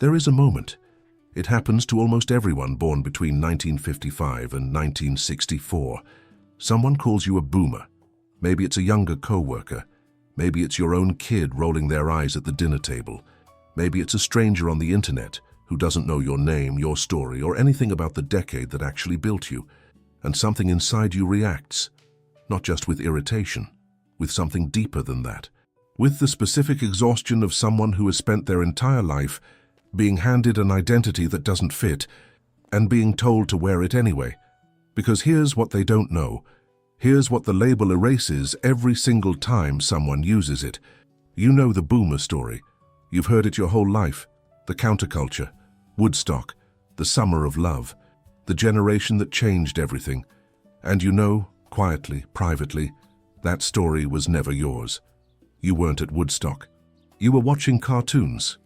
There is a moment. It happens to almost everyone born between 1955 and 1964. Someone calls you a boomer. Maybe it's a younger co-worker. Maybe it's your own kid rolling their eyes at the dinner table. Maybe it's a stranger on the internet who doesn't know your name, your story, or anything about the decade that actually built you. And something inside you reacts, not just with irritation, with something deeper than that. With the specific exhaustion of someone who has spent their entire life being handed an identity that doesn't fit and being told to wear it anyway. Because here's what they don't know. Here's what the label erases every single time someone uses it. You know the boomer story. You've heard it your whole life. The counterculture, Woodstock, the summer of love, the generation that changed everything. And you know, quietly, privately, that story was never yours. You weren't at Woodstock. You were watching cartoons.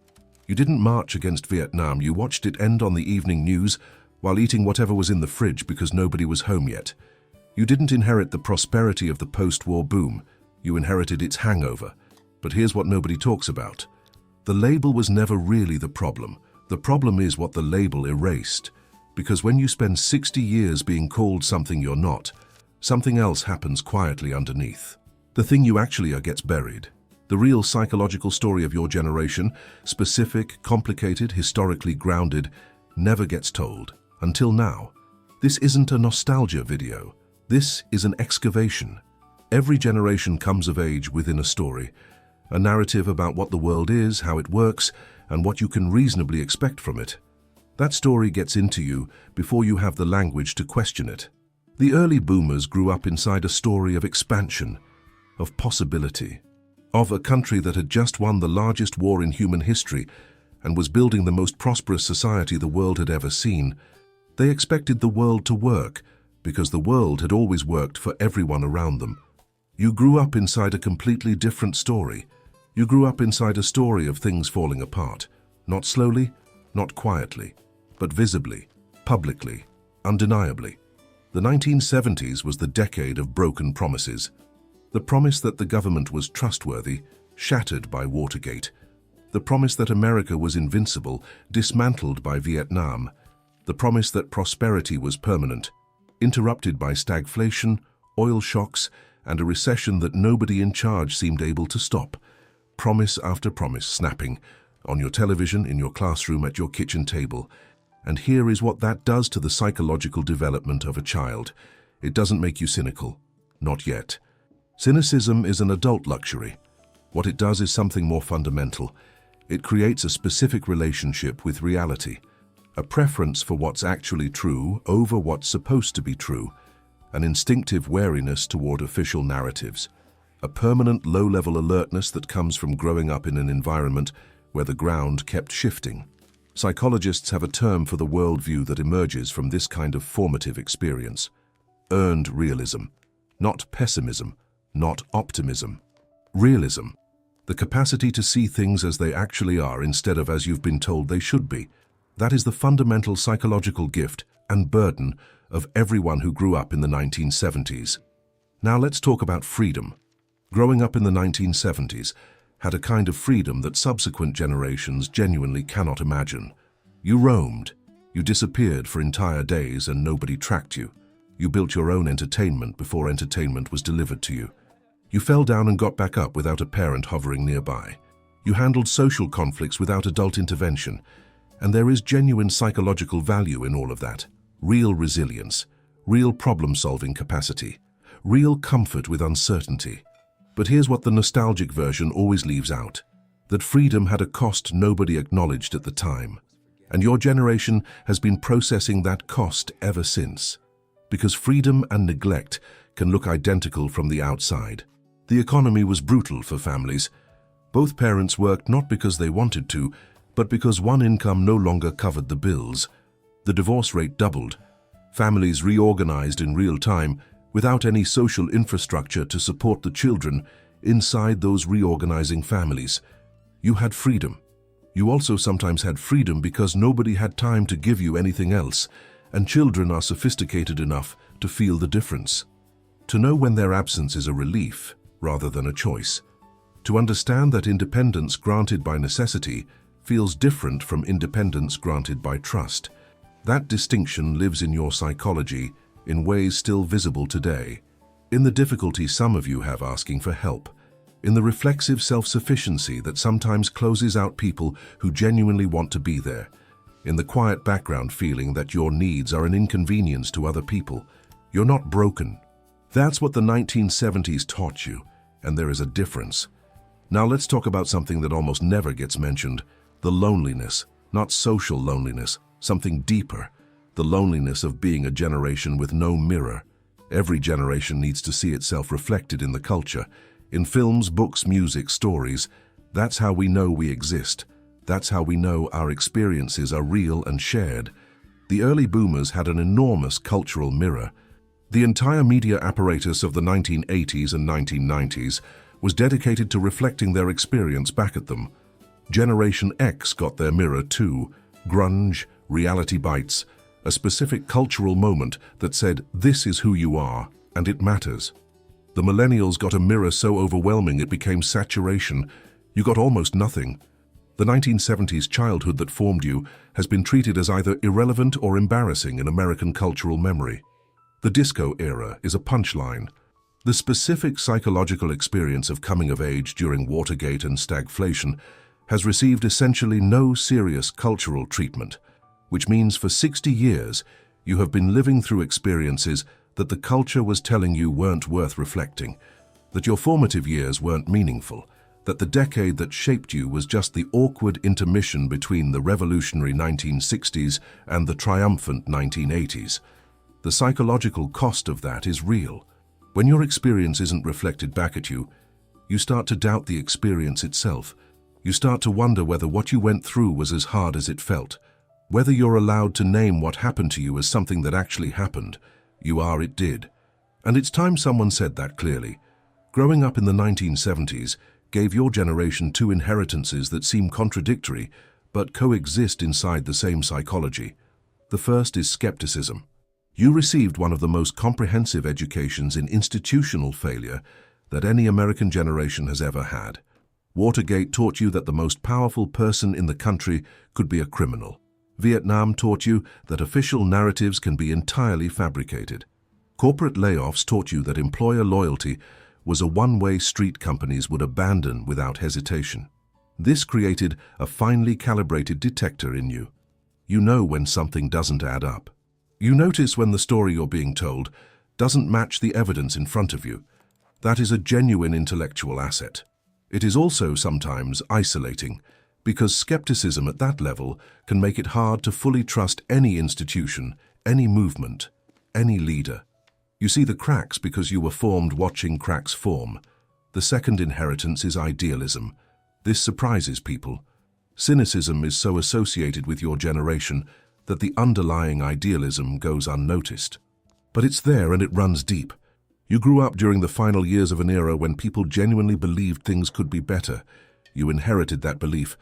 You didn't march against Vietnam. You watched it end on the evening news while eating whatever was in the fridge because nobody was home yet. You didn't inherit the prosperity of the post-war boom. You inherited its hangover. But here's what nobody talks about. The label was never really the problem. The problem is what the label erased. Because when you spend 60 years being called something you're not, something else happens quietly underneath. The thing you actually are gets buried. The real psychological story of your generation, specific, complicated, historically grounded, never gets told. Until now. This isn't a nostalgia video. This is an excavation. Every generation comes of age within a story, a narrative about what the world is, how it works, and what you can reasonably expect from it. That story gets into you before you have the language to question it. The early boomers grew up inside a story of expansion, of possibility, of a country that had just won the largest war in human history and was building the most prosperous society the world had ever seen. They expected the world to work because the world had always worked for everyone around them. You grew up inside a completely different story. You grew up inside a story of things falling apart, not slowly, not quietly, but visibly, publicly, undeniably. The 1970s was the decade of broken promises. The promise that the government was trustworthy, shattered by Watergate. The promise that America was invincible, dismantled by Vietnam. The promise that prosperity was permanent, interrupted by stagflation, oil shocks, and a recession that nobody in charge seemed able to stop. Promise after promise snapping, on your television, in your classroom, at your kitchen table. And here is what that does to the psychological development of a child. It doesn't make you cynical. Not yet. Cynicism is an adult luxury. What it does is something more fundamental. It creates a specific relationship with reality. A preference for what's actually true over what's supposed to be true. An instinctive wariness toward official narratives. A permanent low-level alertness that comes from growing up in an environment where the ground kept shifting. Psychologists have a term for the worldview that emerges from this kind of formative experience. Earned realism. Not pessimism, not optimism. Realism. The capacity to see things as they actually are instead of as you've been told they should be. That is the fundamental psychological gift and burden of everyone who grew up in the 1970s. Now let's talk about freedom. Growing up in the 1970s had a kind of freedom that subsequent generations genuinely cannot imagine. You roamed. You disappeared for entire days and nobody tracked you. You built your own entertainment before entertainment was delivered to you. You fell down and got back up without a parent hovering nearby. You handled social conflicts without adult intervention. And there is genuine psychological value in all of that. Real resilience, real problem-solving capacity, real comfort with uncertainty. But here's what the nostalgic version always leaves out. That freedom had a cost nobody acknowledged at the time. And your generation has been processing that cost ever since. Because freedom and neglect can look identical from the outside. The economy was brutal for families. Both parents worked not because they wanted to, but because one income no longer covered the bills. The divorce rate doubled. Families reorganized in real time without any social infrastructure to support the children inside those reorganizing families. You had freedom. You also sometimes had freedom because nobody had time to give you anything else, and children are sophisticated enough to feel the difference. To know when their absence is a relief rather than a choice. To understand that independence granted by necessity feels different from independence granted by trust. That distinction lives in your psychology in ways still visible today. In the difficulty some of you have asking for help, in the reflexive self-sufficiency that sometimes closes out people who genuinely want to be there, in the quiet background feeling that your needs are an inconvenience to other people. You're not broken. That's what the 1970s taught you, and there is a difference. Now let's talk about something that almost never gets mentioned, the loneliness, not social loneliness, something deeper, the loneliness of being a generation with no mirror. Every generation needs to see itself reflected in the culture, in films, books, music, stories. That's how we know we exist. That's how we know our experiences are real and shared. The early boomers had an enormous cultural mirror. The entire media apparatus of the 1980s and 1990s was dedicated to reflecting their experience back at them. Generation X got their mirror too. Grunge, reality bites, a specific cultural moment that said, this is who you are, and it matters. The millennials got a mirror so overwhelming it became saturation. You got almost nothing. The 1970s childhood that formed you has been treated as either irrelevant or embarrassing in American cultural memory. The disco era is a punchline. The specific psychological experience of coming of age during Watergate and stagflation has received essentially no serious cultural treatment, which means for 60 years you have been living through experiences that the culture was telling you weren't worth reflecting, that your formative years weren't meaningful, that the decade that shaped you was just the awkward intermission between the revolutionary 1960s and the triumphant 1980s. The psychological cost of that is real. When your experience isn't reflected back at you, you start to doubt the experience itself. You start to wonder whether what you went through was as hard as it felt, whether you're allowed to name what happened to you as something that actually happened. You are, it did. And it's time someone said that clearly. Growing up in the 1970s gave your generation two inheritances that seem contradictory, but coexist inside the same psychology. The first is skepticism. You received one of the most comprehensive educations in institutional failure that any American generation has ever had. Watergate taught you that the most powerful person in the country could be a criminal. Vietnam taught you that official narratives can be entirely fabricated. Corporate layoffs taught you that employer loyalty was a one-way street companies would abandon without hesitation. This created a finely calibrated detector in you. You know when something doesn't add up. You notice when the story you're being told doesn't match the evidence in front of you. That is a genuine intellectual asset. It is also sometimes isolating, because skepticism at that level can make it hard to fully trust any institution, any movement, any leader. You see the cracks because you were formed watching cracks form. The second inheritance is idealism. This surprises people. Cynicism is so associated with your generation that the underlying idealism goes unnoticed. But it's there and it runs deep. You grew up during the final years of an era when people genuinely believed things could be better. You inherited that belief,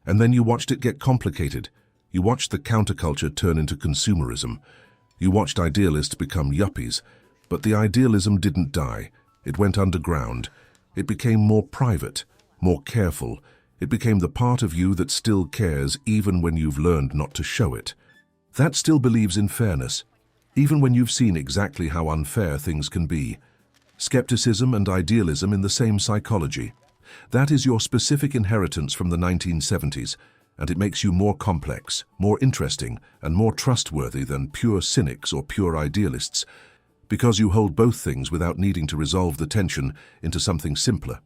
and then you watched it get complicated. You watched the counterculture turn into consumerism. You watched idealists become yuppies, but the idealism didn't die. It went underground. It became more private, more careful. It became the part of you that still cares even when you've learned not to show it. That still believes in fairness, even when you've seen exactly how unfair things can be. Skepticism and idealism in the same psychology. That is your specific inheritance from the 1970s, and it makes you more complex, more interesting, and more trustworthy than pure cynics or pure idealists, because you hold both things without needing to resolve the tension into something simpler.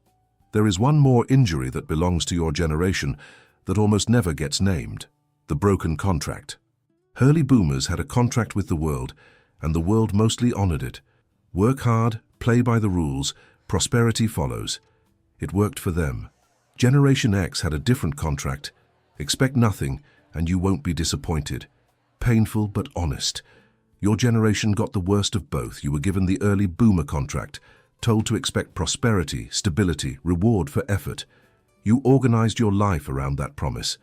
There is one more injury that belongs to your generation that almost never gets named: the broken contract. Early boomers had a contract with the world, and the world mostly honored it. Work hard, play by the rules, prosperity follows. It worked for them. Generation X had a different contract. Expect nothing, and you won't be disappointed. Painful but honest. Your generation got the worst of both. You were given the early boomer contract, told to expect prosperity, stability, reward for effort. You organized your life around that promise.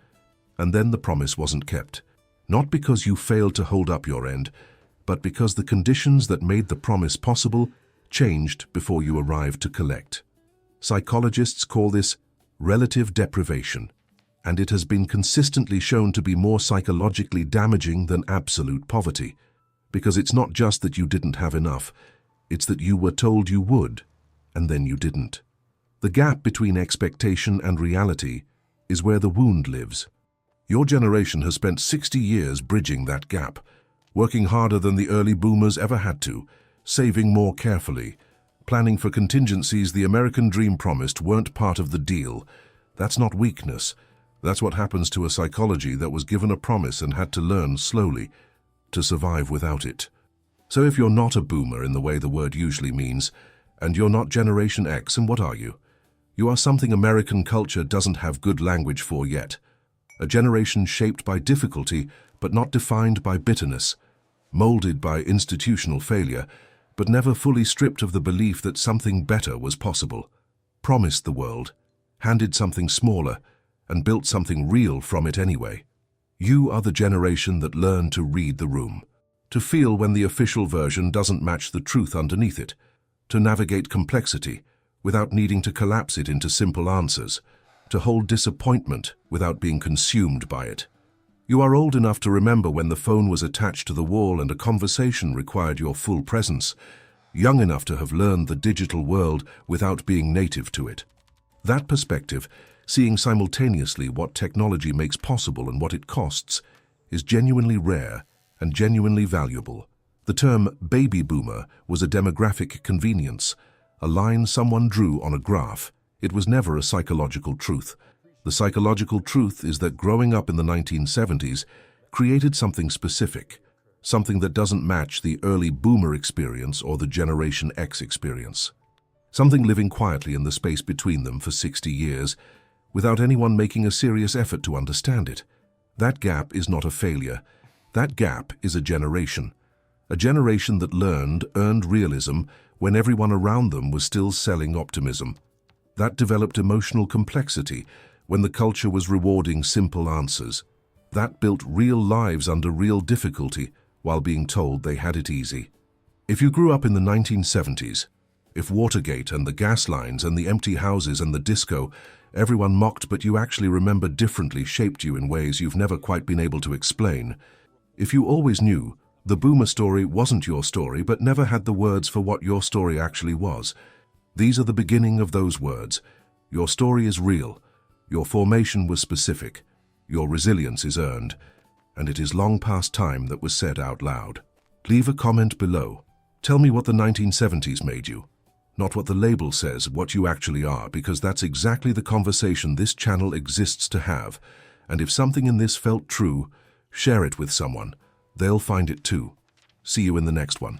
And then the promise wasn't kept. Not because you failed to hold up your end, but because the conditions that made the promise possible changed before you arrived to collect. Psychologists call this relative deprivation. and it has been consistently shown to be more psychologically damaging than absolute poverty. Because it's not just that you didn't have enough, it's that you were told you would, and then you didn't. The gap between expectation and reality is where the wound lives. Your generation has spent 60 years bridging that gap, working harder than the early boomers ever had to, saving more carefully, planning for contingencies the American dream promised weren't part of the deal. That's not weakness. That's what happens to a psychology that was given a promise and had to learn slowly to survive without it. So if you're not a boomer in the way the word usually means, and you're not Generation X, and what are you? You are something American culture doesn't have good language for yet. A generation shaped by difficulty, but not defined by bitterness, molded by institutional failure, but never fully stripped of the belief that something better was possible, promised the world, handed something smaller, and built something real from it anyway. You are the generation that learned to read the room, to feel when the official version doesn't match the truth underneath it, to navigate complexity without needing to collapse it into simple answers, to hold disappointment without being consumed by it. You are old enough to remember when the phone was attached to the wall and a conversation required your full presence, young enough to have learned the digital world without being native to it. That perspective, seeing simultaneously what technology makes possible and what it costs, is genuinely rare and genuinely valuable. The term baby boomer was a demographic convenience, a line someone drew on a graph. It was never a psychological truth. The psychological truth is that growing up in the 1970s created something specific, something that doesn't match the early boomer experience or the Generation X experience. Something living quietly in the space between them for 60 years, without anyone making a serious effort to understand it. That gap is not a failure. That gap is a generation that earned realism when everyone around them was still selling optimism. That developed emotional complexity when the culture was rewarding simple answers. That built real lives under real difficulty while being told they had it easy. If you grew up in the 1970s, if Watergate and the gas lines and the empty houses and the disco, everyone mocked but you actually remember differently, shaped you in ways you've never quite been able to explain. If you always knew the boomer story wasn't your story but never had the words for what your story actually was, these are the beginning of those words. Your story is real. Your formation was specific. Your resilience is earned. And it is long past time that was said out loud. Leave a comment below. Tell me what the 1970s made you. Not what the label says, what you actually are, because that's exactly the conversation this channel exists to have. And if something in this felt true, share it with someone. They'll find it too. See you in the next one.